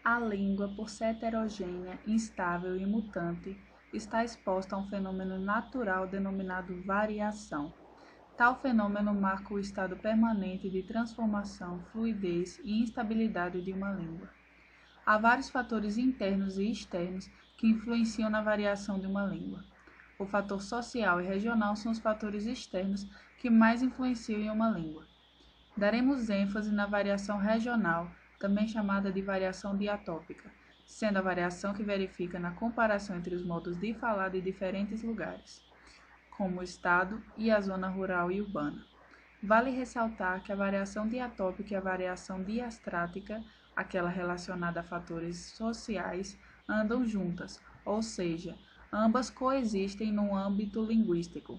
A língua, por ser heterogênea, instável e mutante, está exposta a um fenômeno natural denominado variação. Tal fenômeno marca o estado permanente de transformação, fluidez e instabilidade de uma língua. Há vários fatores internos e externos que influenciam na variação de uma língua. O fator social e regional são os fatores externos que mais influenciam em uma língua. Daremos ênfase na variação regional, também chamada de variação diatópica, sendo a variação que verifica na comparação entre os modos de falar de diferentes lugares, como o estado e a zona rural e urbana. Vale ressaltar que a variação diatópica e a variação diastrática, aquela relacionada a fatores sociais, andam juntas, ou seja, ambas coexistem no âmbito linguístico.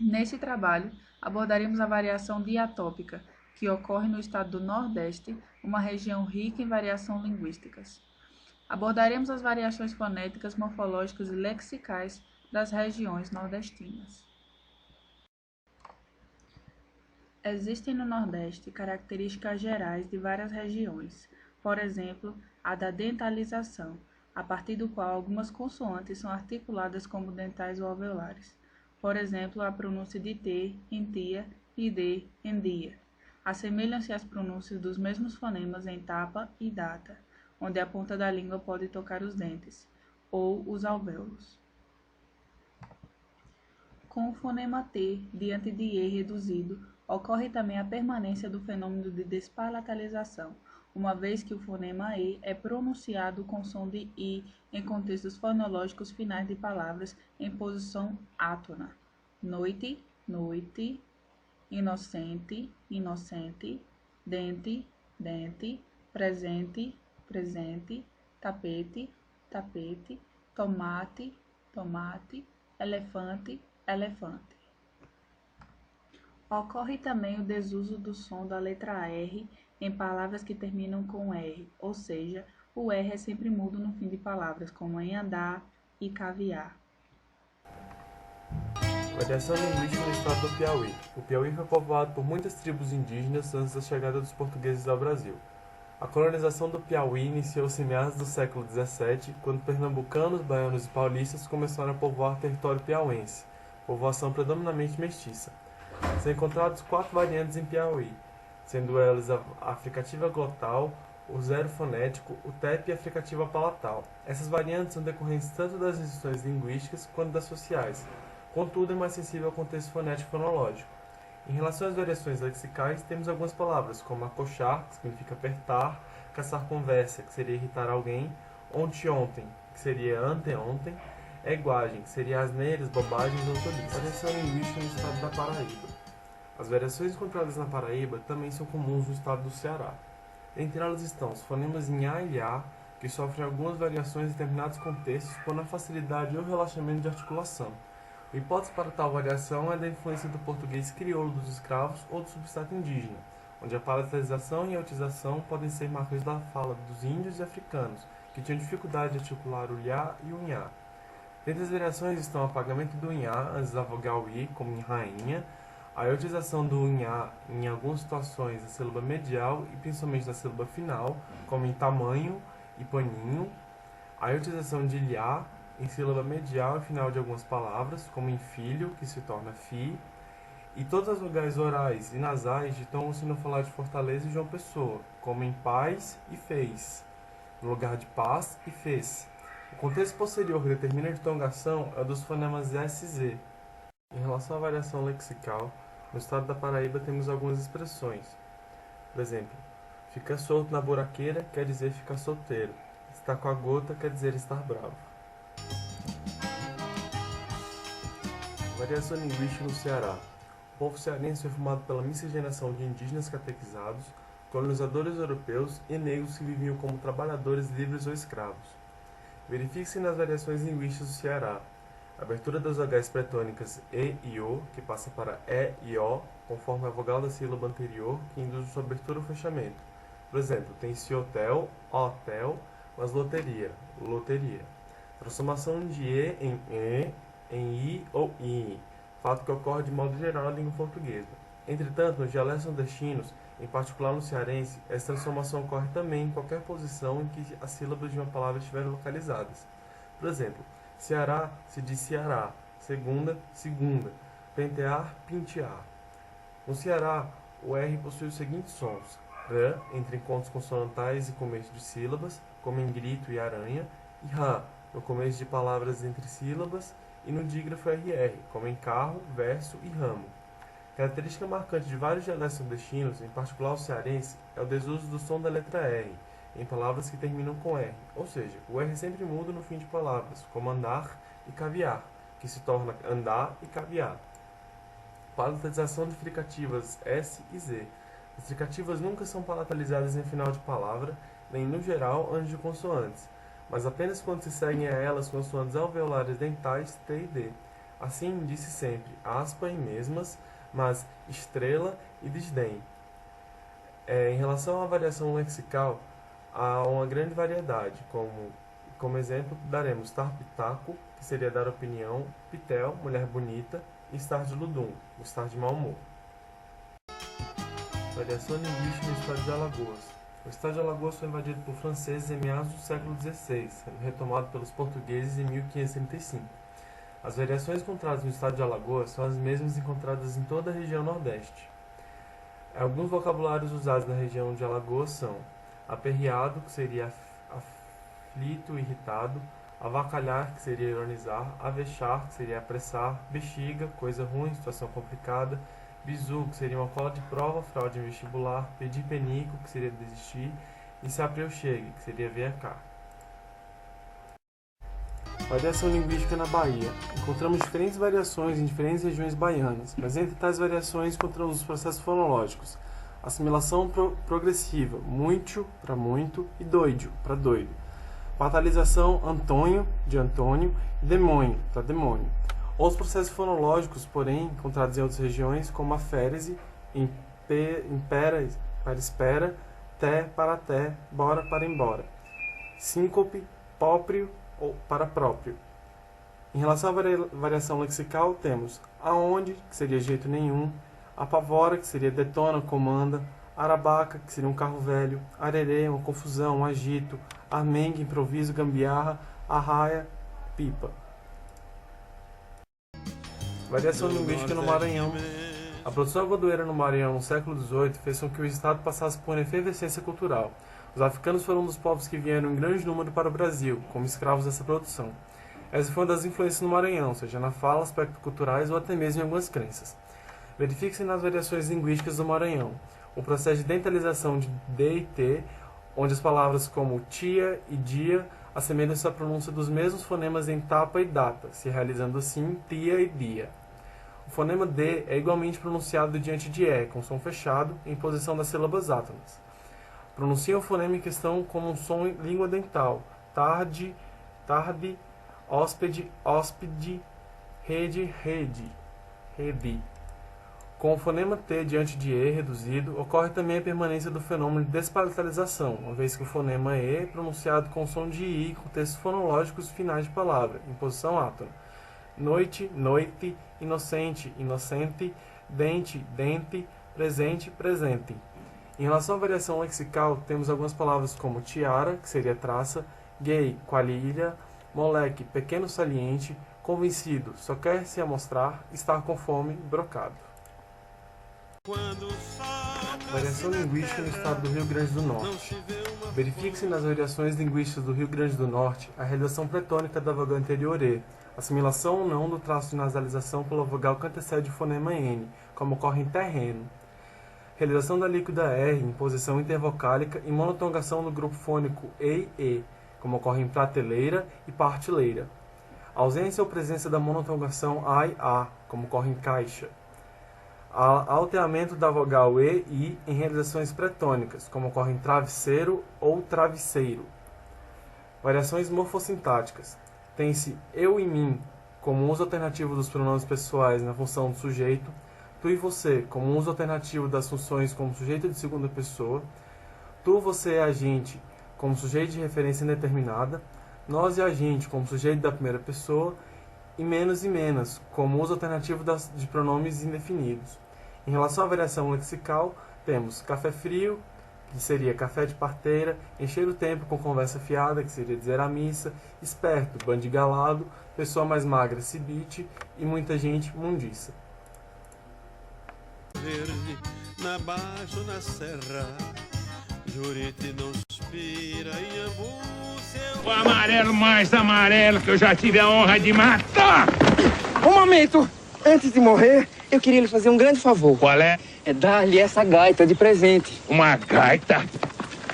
Nesse trabalho, abordaremos a variação diatópica, que ocorre no estado do Nordeste, uma região rica em variações linguísticas. Abordaremos as variações fonéticas, morfológicas e lexicais das regiões nordestinas. Existem no Nordeste características gerais de várias regiões, por exemplo, a da dentalização, a partir do qual algumas consoantes são articuladas como dentais ou alveolares. Por exemplo, a pronúncia de T em tia e D em dia. Assemelham-se às pronúncias dos mesmos fonemas em tapa e data, onde a ponta da língua pode tocar os dentes, ou os alvéolos. Com o fonema T diante de E reduzido, ocorre também a permanência do fenômeno de despalatalização, uma vez que o fonema E é pronunciado com som de I em contextos fonológicos finais de palavras em posição átona. Noite, noite, inocente, inocente, dente, dente, presente, presente, tapete, tapete, tomate, tomate, elefante, elefante. Ocorre também o desuso do som da letra R em palavras que terminam com R, ou seja, o R é sempre mudo no fim de palavras, como em andar e caviar. Variação linguística no estado do Piauí. O Piauí foi povoado por muitas tribos indígenas antes da chegada dos portugueses ao Brasil. A colonização do Piauí iniciou-se em meados do século XVII, quando pernambucanos, baianos e paulistas começaram a povoar território piauense, povoação predominantemente mestiça. São encontrados 4 variantes em Piauí, sendo elas a fricativa glotal, o zero fonético, o TEP e a fricativa palatal. Essas variantes são decorrentes tanto das restrições linguísticas quanto das sociais, contudo é mais sensível ao contexto fonético e fonológico. Em relação às variações lexicais, temos algumas palavras, como acochar, que significa apertar, caçar conversa, que seria irritar alguém, ontem, que seria anteontem, eguagem, que seria asneiras, bobagens ou tolices. Variação linguística no estado da Paraíba. As variações encontradas na Paraíba também são comuns no estado do Ceará. Entre elas estão os fonemas nha e lhá, que sofrem algumas variações em determinados contextos por na facilidade ou relaxamento de articulação. A hipótese para tal variação é da influência do português crioulo dos escravos ou do substrato indígena, onde a palatalização e a otização podem ser marcas da fala dos índios e africanos, que tinham dificuldade de articular o lhá e o nha. Dentre as variações estão o apagamento do nha antes da vogal i, como em rainha, a eotização do nha em algumas situações da sílaba medial e principalmente da sílaba final, como em tamanho e paninho, a eotização de lhá em sílaba medial e final de algumas palavras, como em filho, que se torna fi, e todas as vogais orais e nasais ditam-se no falar de Fortaleza e João Pessoa, como em paz e fez, no lugar de paz e fez. O contexto posterior que determina a ditongação é o dos fonemas SZ. Em relação à variação lexical, no estado da Paraíba temos algumas expressões. Por exemplo, ficar solto na buraqueira quer dizer ficar solteiro. Estar com a gota quer dizer estar bravo. Variação linguística no Ceará. O povo cearense foi formado pela miscigenação de indígenas catequizados, colonizadores europeus e negros que viviam como trabalhadores livres ou escravos. Verifique-se nas variações linguísticas do Ceará. Abertura das vogais pretônicas E e O, que passa para E e O, conforme a vogal da sílaba anterior, que induz sua abertura ou fechamento. Por exemplo, tem-se hotel, mas loteria, loteria. Transformação de E, em I ou I, fato que ocorre de modo geral na língua portuguesa. Entretanto, nos dialetos nordestinos, Em particular no cearense, essa transformação ocorre também em qualquer posição em que as sílabas de uma palavra estiverem localizadas. Por exemplo, Ceará se diz Ceará, segunda, segunda, pentear, pentear. No Ceará, o R possui os seguintes sons: R entre encontros consonantais e começo de sílabas, como em grito e aranha, e Rá no começo de palavras entre sílabas, e no dígrafo RR, como em carro, verso e ramo. Característica marcante de vários dialetos nordestinos, em particular o cearense, é o desuso do som da letra R em palavras que terminam com R, ou seja, o R sempre muda no fim de palavras, como andar e caviar, que se torna andar e caviar. Palatalização de fricativas S e Z. As fricativas nunca são palatalizadas em final de palavra, nem no geral antes de consoantes, mas apenas quando se seguem a elas consoantes alveolares dentais T e D. Assim, disse sempre aspa e mesmas, mas estrela e desdém. Em relação à variação lexical, há uma grande variedade, como exemplo, daremos tar-pitaco, que seria dar opinião, pitel, mulher bonita, e estar de ludum, estar de mau humor. Variação linguística no estado de Alagoas. O estado de Alagoas foi invadido por franceses em meados do século XVI, sendo retomado pelos portugueses em 1535. As variações encontradas no estado de Alagoas são as mesmas encontradas em toda a região Nordeste. Alguns vocabulários usados na região de Alagoas são aperreado, que seria aflito, irritado, avacalhar, que seria ironizar, avexar, que seria apressar, bexiga, coisa ruim, situação complicada, bizu, que seria uma cola de prova, fraude em vestibular, pedir penico, que seria desistir, e se apreu chegue, que seria venha cá. Variação linguística na Bahia. Encontramos diferentes variações em diferentes regiões baianas, mas entre tais variações encontramos os processos fonológicos. Assimilação progressiva, muito para muito e doido para doido. Patalização Antônio, de Antônio, e demônio, para demônio. Outros processos fonológicos, porém, encontrados em outras regiões, como a férese, impera para espera, té para té, bora para embora. Síncope, próprio ou para próprio. Em relação à variação lexical, temos aonde, que seria jeito nenhum, apavora, que seria detona, comanda, arabaca, que seria um carro velho, arerê, uma confusão, um agito, armengue, improviso, gambiarra, arraia, pipa. Variação linguística no Maranhão. A produção agudoeira no Maranhão no século XVIII fez com que o estado passasse por uma efervescência cultural. Os africanos foram um dos povos que vieram em grande número para o Brasil, como escravos dessa produção. Essa foi uma das influências no Maranhão, seja na fala, aspectos culturais ou até mesmo em algumas crenças. Verifique-se nas variações linguísticas do Maranhão o processo de dentalização de D e T, onde as palavras como tia e dia assemelham-se à pronúncia dos mesmos fonemas em tapa e data, se realizando assim tia e dia. O fonema D é igualmente pronunciado diante de E, com som fechado, em posição das sílabas átonas. Pronuncia o fonema em questão como um som em língua dental, tarde, tarde, hóspede, hóspede, rede, rede, rede. Com o fonema T diante de E reduzido, ocorre também a permanência do fenômeno de despalatalização, uma vez que o fonema E é pronunciado com som de I com textos fonológicos finais de palavra, em posição átona. Noite, noite, inocente, inocente, dente, dente, presente, presente. Em relação à variação lexical, temos algumas palavras como tiara, que seria traça, gay, qualilha, moleque, pequeno saliente, convencido, só quer se amostrar, estar com fome, brocado. Variação linguística no estado do Rio Grande do Norte. Verifique-se nas variações linguísticas do Rio Grande do Norte a realização pretônica da vogal anterior E, assimilação ou não do traço de nasalização pela vogal que antecede o fonema N, como ocorre em terreno. Realização da líquida R em posição intervocálica e monotongação do grupo fônico E, como ocorre em prateleira e partileira. Ausência ou presença da monotongação A, como ocorre em caixa. Alteamento da vogal E e I em realizações pretônicas, como ocorre em travesseiro ou travesseiro. Variações morfossintáticas. Tem-se eu e mim como uso alternativo dos pronomes pessoais na função do sujeito, tu e você como uso alternativo das funções como sujeito de segunda pessoa, tu, você e a gente como sujeito de referência indeterminada, nós e a gente como sujeito da primeira pessoa, e menos como uso alternativo de pronomes indefinidos. Em relação à variação lexical, Temos café frio, que seria café de parteira, encher o tempo com conversa fiada, que seria dizer a missa, esperto, bandigalado, pessoa mais magra, cibite, e muita gente, mundiça. Verde, na baixo na serra, Juriti não suspira, Inhambu, seu... O amarelo mais amarelo que eu já tive a honra de matar! Um momento! Antes de morrer, eu queria lhe fazer um grande favor. Qual é? É dar-lhe essa gaita de presente. Uma gaita?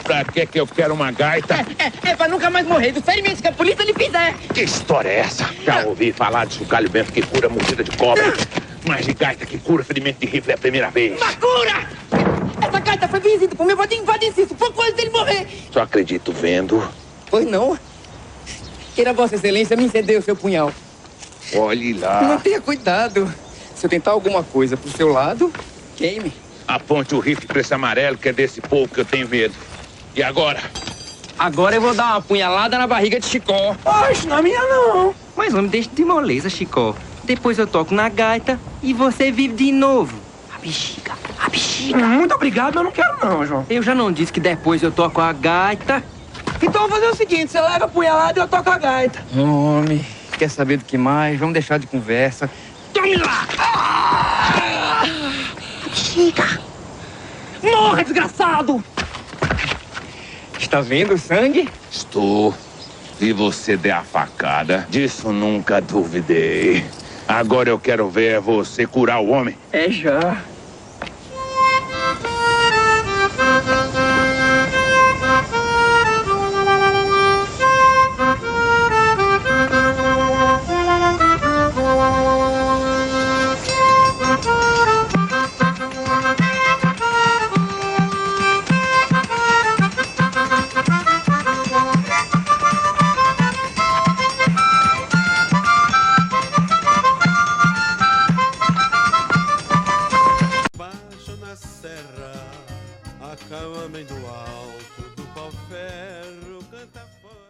Pra que eu quero uma gaita? É pra nunca mais morrer dos ferimentos que a polícia lhe fizer. Que história é essa? Já ouvi falar de chocalho bento que cura mordida de cobra. Mas de gaita que cura ferimento de rifle é a primeira vez. Macura! Essa gaita foi benzida por meu vadinho Vadicisto, pouco antes dele morrer. Só acredito vendo. Pois não? Queira Vossa Excelência me ceder o seu punhal. Olhe lá. Mantenha cuidado. Se eu tentar alguma coisa pro seu lado, queime. Aponte o rifle pra esse amarelo que é desse povo que eu tenho medo. E agora? Agora eu vou dar uma punhalada na barriga de Chicó. Oxe, não é minha não. Mas homem, deixa de moleza, Chicó. Depois eu toco na gaita e você vive de novo. A bexiga, a bexiga. Muito obrigado, mas eu não quero não, João. Eu já não disse que depois eu toco a gaita. Então vou fazer o seguinte, você leva a punhalada e eu toco a gaita. Homem, quer saber do que mais? Vamos deixar de conversa. Tome lá! Bexiga! Morra, desgraçado! Está vendo o sangue? Estou. Se você der a facada, disso nunca duvidei. Agora eu quero ver você curar o homem. É já. Baixo na serra, a cama bem do alto do pau-ferro canta fora.